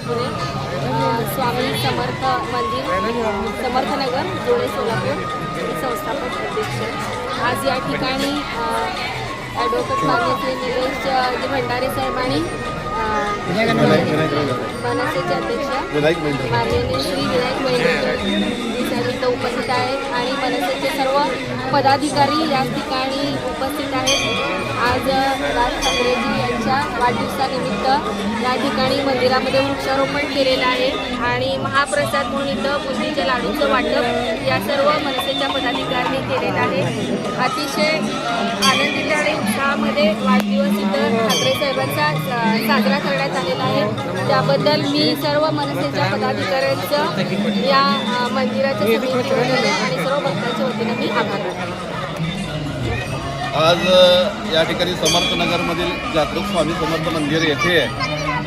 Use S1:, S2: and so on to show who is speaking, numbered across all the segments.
S1: सोलापूर आहे। स्वामी समर्थ मंदिर समर्थनगर जोडे सोलापूर संस्थापक अध्यक्ष। आज या ठिकाणी ॲडव्होकेट मान्यश्री निलेश भंडारे साहेबांनी मनसेचे अध्यक्ष माननीय श्री विनायक मेंढे साहेब इथं उपस्थित आहेत आणि मनसेचे सर्व पदाधिकारी या ठिकाणी उपस्थित आहेत। आज राज ठाकरेजी यांच्या वाढदिवसानिमित्त या ठिकाणी मंदिरामध्ये वृक्षारोपण केलेलं आहे आणि महाप्रसाद म्हणून इथं बुंदीच्या लाडूचं वाटप या सर्व मनसेच्या पदाधिकाऱ्यांनी केलेलं आहे। अतिशय आनंदित आणि उत्साहामध्ये वाढदिवस इथं ठाकरे साहेबांचा साजरा करण्यात आलेला आहे। त्याबद्दल मी सर्व मनसेच्या पदाधिकाऱ्यांचं या मंदिराच्या समितीच्या वतीने आणि सर्व भक्तांच्या वतीने मी आभार मानते।
S2: आज या ठिकाणी समर्थनगरमधील जागृत स्वामी समर्थ मंदिर येथे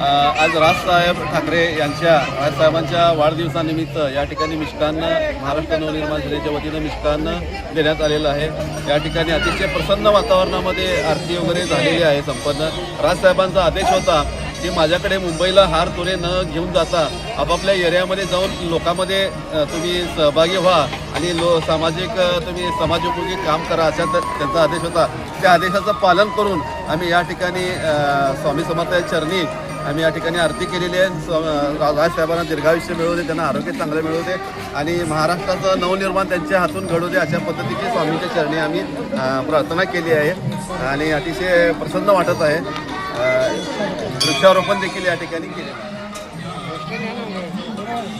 S2: आज राजसाहेब ठाकरे राजसाहेबांच्या वाढदिवसानिमित्त या ठिकाणी मिष्टान्न महाराष्ट्र नवनिर्माण सेनेच्या वतीनं मिष्टान्न देण्यात आलेलं आहे। या ठिकाणी अतिशय प्रसन्न वातावरणामध्ये आरती वगैरे झालेली आहे संपन्न। राजसाहेबांचा आदेश होता की माझ्याकडे मुंबईला हार तुरे न घेऊन जाता आपापल्या एरियामध्ये जाऊन लोकांमध्ये तुम्ही सहभागी व्हा आणि सामाजिक तुम्ही समाजोपयोगी काम करा अशा त्यांचा आदेश होता। त्या आदेशाचं पालन करून आम्ही या ठिकाणी स्वामी समर्थ चरणी आम्ही या ठिकाणी आरती केलेली आहे। राजसाहेबांना दीर्घायुष्य मिळू दे, त्यांना आरोग्य चांगलं मिळू दे आणि महाराष्ट्राचं नवनिर्माण त्यांच्या हातून घडू दे अशा पद्धतीची स्वामींच्या चरणी आम्ही प्रार्थना केली आहे आणि अतिशय प्रसन्न वाटत आहे। वृक्षारोपण देखील या ठिकाणी केले।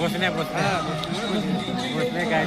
S3: बसण्या काय